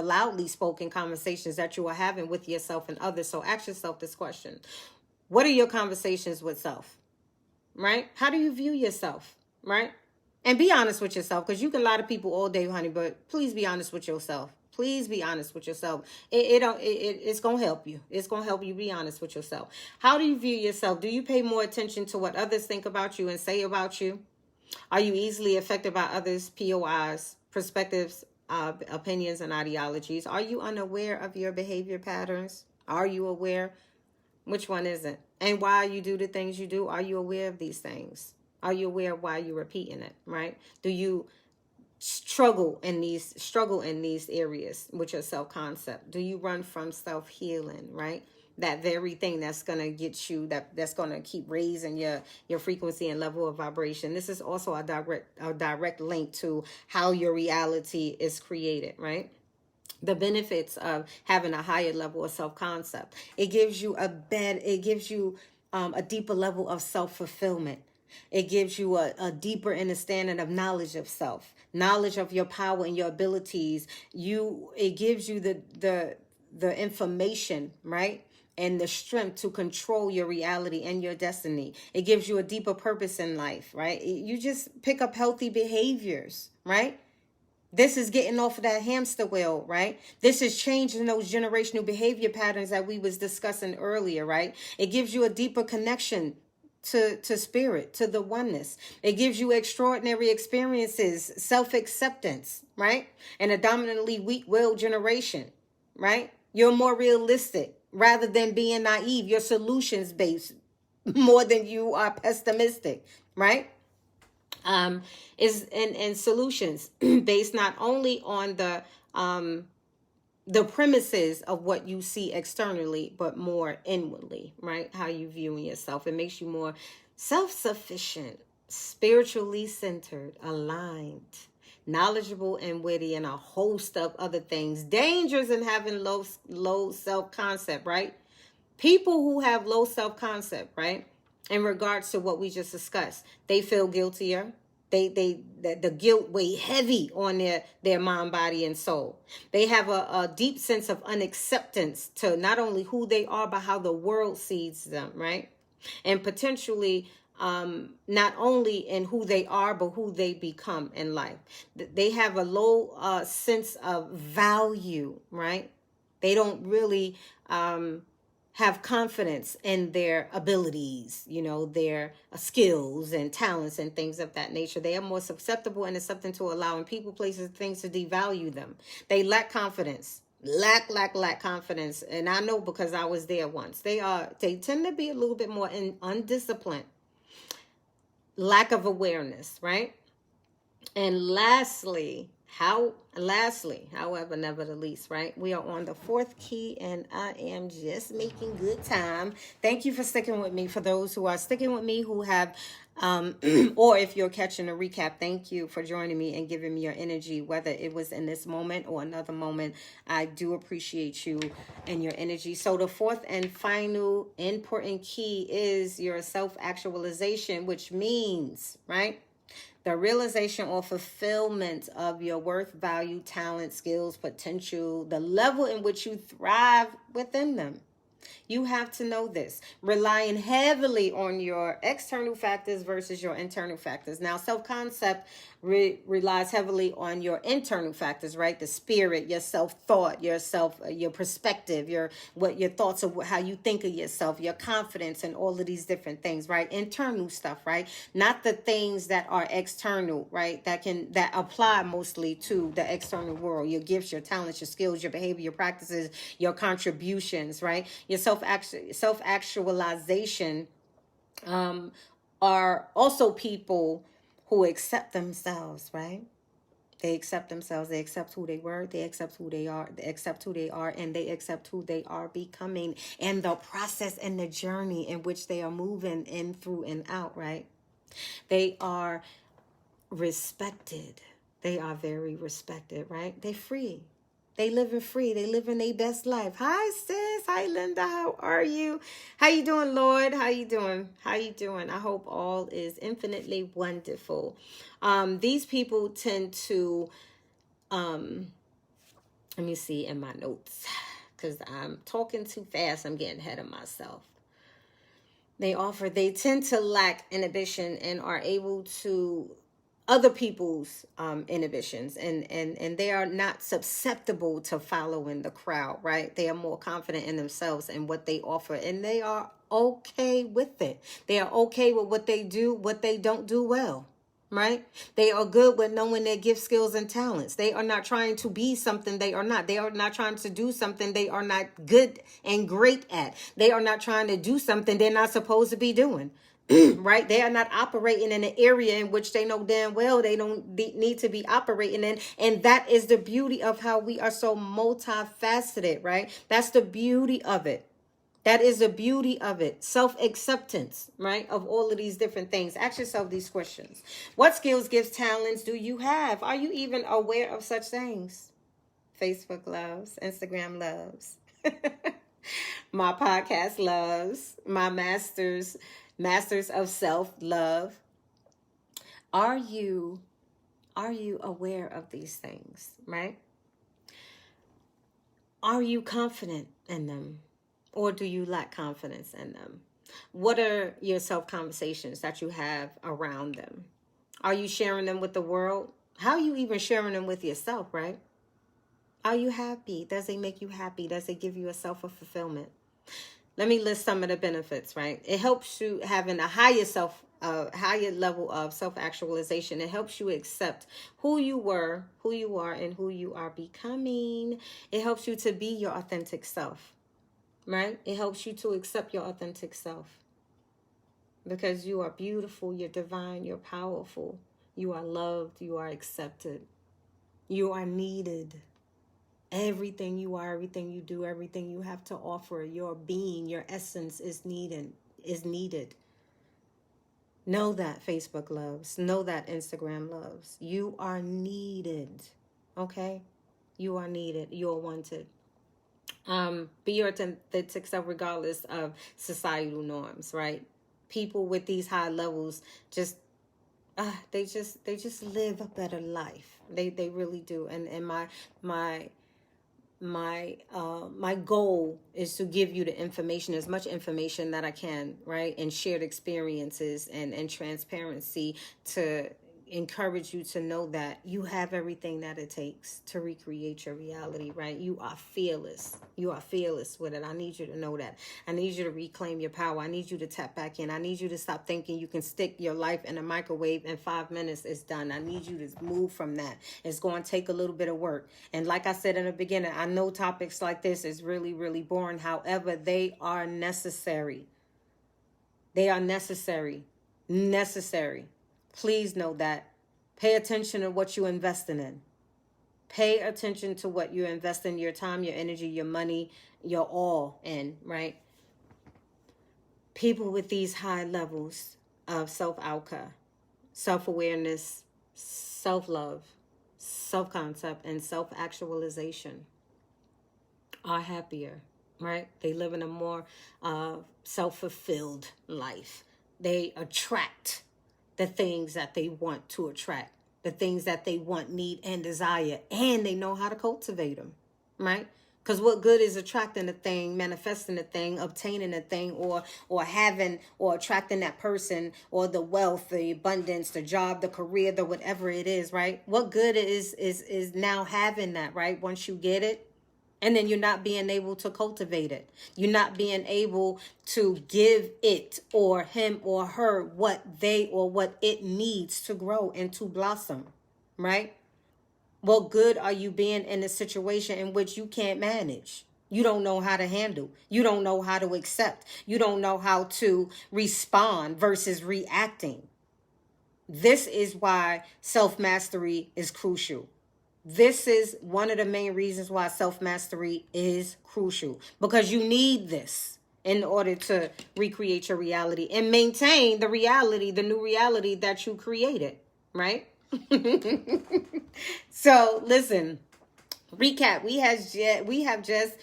loudly spoken conversations that you are having with yourself and others. So ask yourself this question: what are your conversations with self, right? How do you view yourself, right? And be honest with yourself, because you can lie to people all day, honey, but please be honest with yourself. Please be honest with yourself. It's going to help you. It's going to help you be honest with yourself. How do you view yourself? Do you pay more attention to what others think about you and say about you? Are you easily affected by others' POIs, perspectives, opinions, and ideologies? Are you unaware of your behavior patterns? Are you aware? Which one isn't? And why you do the things you do? Are you aware of these things? Are you aware of why you're repeating it, right? Do you struggle in these areas with your self-concept? Do you run from self-healing, right? That very thing that's going to get you, that's going to keep raising your frequency and level of vibration. This is also a direct link to how your reality is created, right? The benefits of having a higher level of self-concept. It gives you a deeper level of self-fulfillment. It gives you a deeper understanding of knowledge of self, knowledge of your power and your abilities. It gives you the information, right? And the strength to control your reality and your destiny. It gives you a deeper purpose in life, right? You just pick up healthy behaviors, right? This is getting off of that hamster wheel, right? This is changing those generational behavior patterns that we was discussing earlier, right? It gives you a deeper connection to spirit, to the oneness. It gives you extraordinary experiences, self-acceptance, right? And a dominantly weak-willed generation, right? You're more realistic rather than being naive. You're solutions-based more than you are pessimistic, right? Is and solutions based not only on the premises of what you see externally, but more inwardly, right? How you view yourself. It makes you more self-sufficient, spiritually centered, aligned, knowledgeable and witty, and a host of other things. Dangers in having low self-concept, right? People who have low self-concept, right? In regards to what we just discussed, they feel guiltier. The guilt weigh heavy on their mind, body, and soul. They have a deep sense of unacceptance to not only who they are, but how the world sees them, right? And potentially not only in who they are, but who they become in life. They have a low sense of value, right? They don't really have confidence in their abilities, their skills and talents and things of that nature. They are more susceptible and accepting to allowing people, places, things to devalue them. They lack confidence. Lack confidence. And I know because I was there once. They tend to be a little bit more undisciplined. Lack of awareness, right? And lastly, However, never the least, right? We are on the fourth key and I am just making good time. Thank you for sticking with me. For those who are sticking with me, who have, or if you're catching a recap, thank you for joining me and giving me your energy, whether it was in this moment or another moment. I do appreciate you and your energy. So the fourth and final important key is your self-actualization, which means, right? The realization or fulfillment of your worth, value, talent, skills, potential, the level in which you thrive within them. You have to know this, relying heavily on your external factors versus your internal factors. Now, self-concept relies heavily on your internal factors, right? The spirit, your self-thought, your perspective, your thoughts of how you think of yourself, your confidence, and all of these different things, right? Internal stuff, right? Not the things that are external, right? That apply mostly to the external world. Your gifts, your talents, your skills, your behavior, your practices, your contributions, right? Your self-actualization are also people who accept themselves, right? They accept themselves. They accept who they were. They accept who they are. They accept who they are, and they accept who they are becoming, and the process and the journey in which they are moving in, through, and out, right? They are respected. They are very respected, right? They're free. They living free. They living their best life. Hi, sis. Hi, Linda. How are you? How you doing, Lord? How you doing? How you doing? I hope all is infinitely wonderful. These people tend to, let me see in my notes, because I'm talking too fast. I'm getting ahead of myself. They tend to lack inhibition and are able to other people's inhibitions, and they are not susceptible to following the crowd, right? They are more confident in themselves and what they offer, and they are okay with it. They are okay with what they do, what they don't do well, right? They are good with knowing their gift, skills, and talents. They are not trying to be something they are not. They are not trying to do something they are not good and great at. They are not trying to do something they're not supposed to be doing. Right? They are not operating in an area in which they know damn well they don't need to be operating in. And that is the beauty of how we are so multifaceted, right? That's the beauty of it. That is the beauty of it. Self-acceptance, right? Of all of these different things. Ask yourself these questions. What skills, gifts, talents do you have? Are you even aware of such things? Facebook loves, Instagram loves, my podcast loves, my masters of self-love. Are you aware of these things, right? Are you confident in them, or do you lack confidence in them? What are your self-conversations that you have around them? Are you sharing them with the world? How are you even sharing them with yourself, right? Are you happy? Does it make you happy? Does it give you a self of fulfillment? Let me list some of the benefits, right? It helps you having a higher level of self-actualization. It helps you accept who you were, who you are, and who you are becoming. It helps you to be your authentic self, right? It helps you to accept your authentic self because you are beautiful, you're divine, you're powerful, you are loved, you are accepted, you are needed. Everything you are, everything you do, everything you have to offer, your being, your essence is needed. Know that Facebook loves. Know that Instagram loves. You are needed. Okay? You are needed. You are wanted. Be your authentic self regardless of societal norms, right? People with these high levels they just live a better life. They really do. And my goal is to give you the information, as much information that I can, right? And shared experiences and transparency to encourage you to know that you have everything that it takes to recreate your reality, right? You are fearless. You are fearless with it. I need you to know that. I need you to reclaim your power. I need you to tap back in. I need you to stop thinking you can stick your life in a microwave in 5 minutes. It's done. I need you to move from that. It's going to take a little bit of work. And like I said in the beginning, I know topics like this is really, really boring. However, they are necessary. They are necessary. Necessary. Please know that. Pay attention to what you're investing in. Pay attention to what you invest in, your time, your energy, your money, your all in, right? People with these high levels of self-alka, self-awareness, self-love, self-concept, and self-actualization are happier, right? They live in a more self-fulfilled life. They attract the things that they want to attract, the things that they want, need, and desire, and they know how to cultivate them, right? Because what good is attracting a thing, manifesting a thing, obtaining a thing, or having or attracting that person or the wealth, the abundance, the job, the career, the whatever it is, right? What good is now having that, right? Once you get it, and then you're not being able to cultivate it. You're not being able to give it or him or her what they or what it needs to grow and to blossom, right? What good are you being in a situation in which you can't manage? You don't know how to handle. You don't know how to accept. You don't know how to respond versus reacting. This is why self-mastery is crucial. This is one of the main reasons why self-mastery is crucial, because you need this in order to recreate your reality and maintain the reality, the new reality that you created, right? So listen, recap. We have just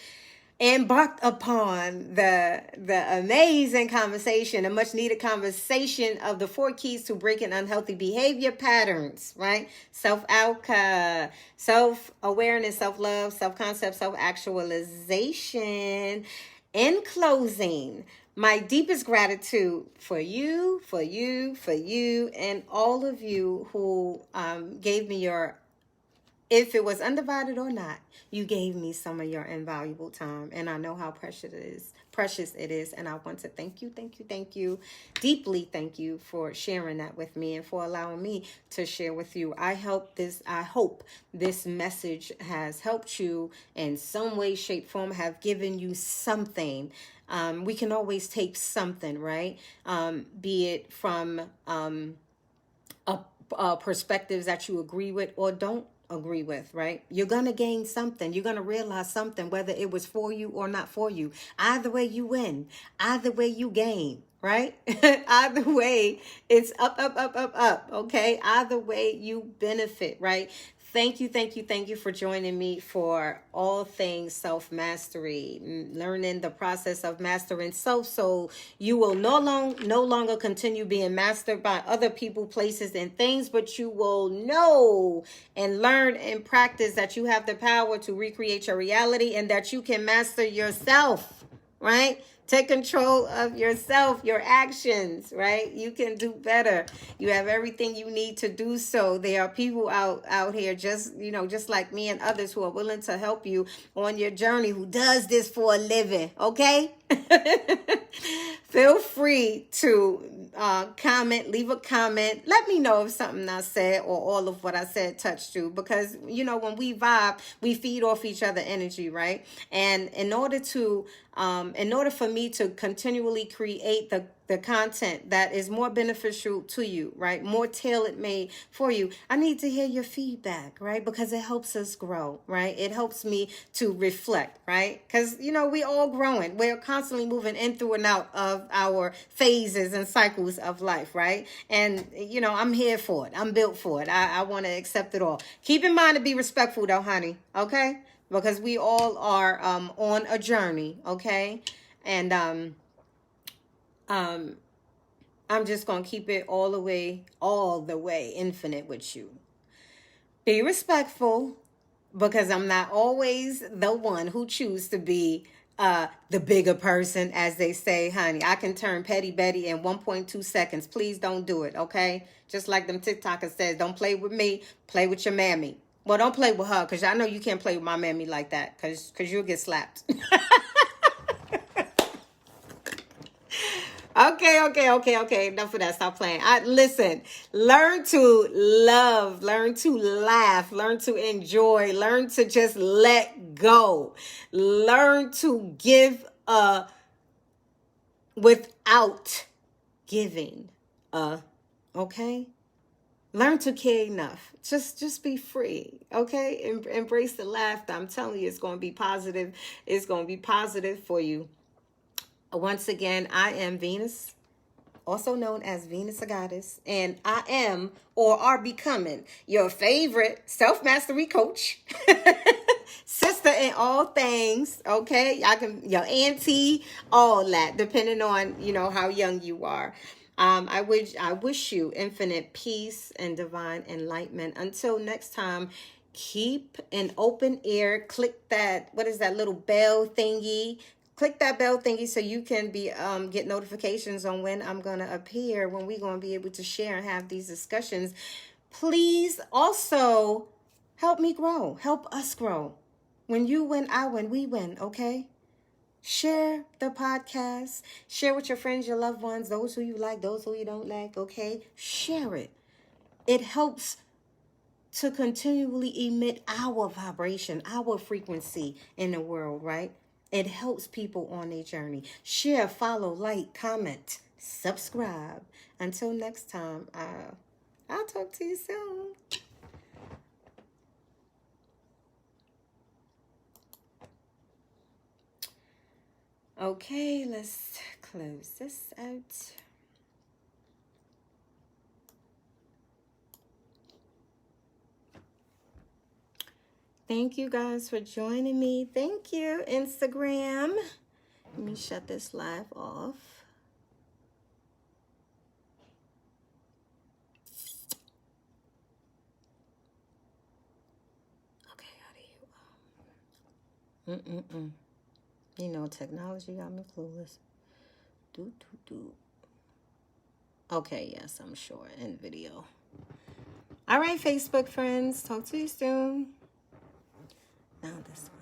embarked upon the amazing conversation, a much needed conversation of the 4 keys to breaking unhealthy behavior patterns, right? Self-alka, self-awareness, self-love, self-concept, self-actualization. In closing, my deepest gratitude for you, and all of you who gave me your, if it was undivided or not, you gave me some of your invaluable time, and I know how precious it is, and I want to thank you, deeply thank you for sharing that with me and for allowing me to share with you. I hope this message has helped you in some way, shape, form, have given you something. We can always take something, right? Be it from perspectives that you agree with or don't agree with, right? You're going to gain something. You're going to realize something, whether it was for you or not for you. Either way, you win. Either way, you gain, right? Either way, it's up, up. Okay. Either way, you benefit, right? Thank you for joining me for all things self-mastery, learning the process of mastering self, so you will no longer continue being mastered by other people, places, and things, but you will know and learn and practice that you have the power to recreate your reality and that you can master yourself, right? Take control of yourself, your actions, right? You can do better. You have everything you need to do so. There are people out here just like me and others who are willing to help you on your journey, who does this for a living, okay? Feel free to comment, leave a comment. Let me know if something I said or all of what I said touched you, because, when we vibe, we feed off each other energy, right? And in order for me to continually create the content that is more beneficial to you, right? More tailored made for you, I need to hear your feedback, right? Because it helps us grow, right? It helps me to reflect, right? Because, we all growing. We're constantly moving in, through, and out of our phases and cycles of life, right? And, I'm here for it. I'm built for it. I want to accept it all. Keep in mind to be respectful though, honey. Okay? Because we all are on a journey, okay? And I'm just going to keep it all the way infinite with you. Be respectful, because I'm not always the one who chooses to be the bigger person, as they say, honey. I can turn Petty Betty in 1.2 seconds. Please don't do it, okay? Just like them TikTokers says, don't play with me, play with your mammy. Well, don't play with her, because I know you can't play with my mammy like that, because you'll get slapped. Okay. Enough of that. Stop playing. Listen, learn to love, learn to laugh, learn to enjoy, learn to just let go, learn to give without giving okay? Learn to care enough. Just be free, okay? Embrace the laughter. I'm telling you, it's going to be positive. It's going to be positive for you. Once again, I am Venus, also known as Venus the Goddess, and I am or are becoming your favorite self-mastery coach. Sister in all things, okay? I can your auntie, all that, depending on, how young you are. I wish you infinite peace and divine enlightenment. Until next time, keep an open ear. Click that, what is that little bell thingy? Click that bell thingy so you can be get notifications on when I'm gonna appear, when we're gonna be able to share and have these discussions. Please also help me grow. Help us grow. When you win, I win, we win, okay? Share the podcast. Share with your friends, your loved ones, those who you like, those who you don't like, okay? Share it. It helps to continually emit our vibration, our frequency in the world, right? It helps people on their journey. Share, follow, like, comment, subscribe. Until next time, I'll talk to you soon. Okay, let's close this out. Thank you guys for joining me. Thank you, Instagram. Let me shut this live off. Okay, how do you? Technology got me clueless. Do. Okay, yes, I'm sure. In video. All right, Facebook friends. Talk to you soon. Now this one.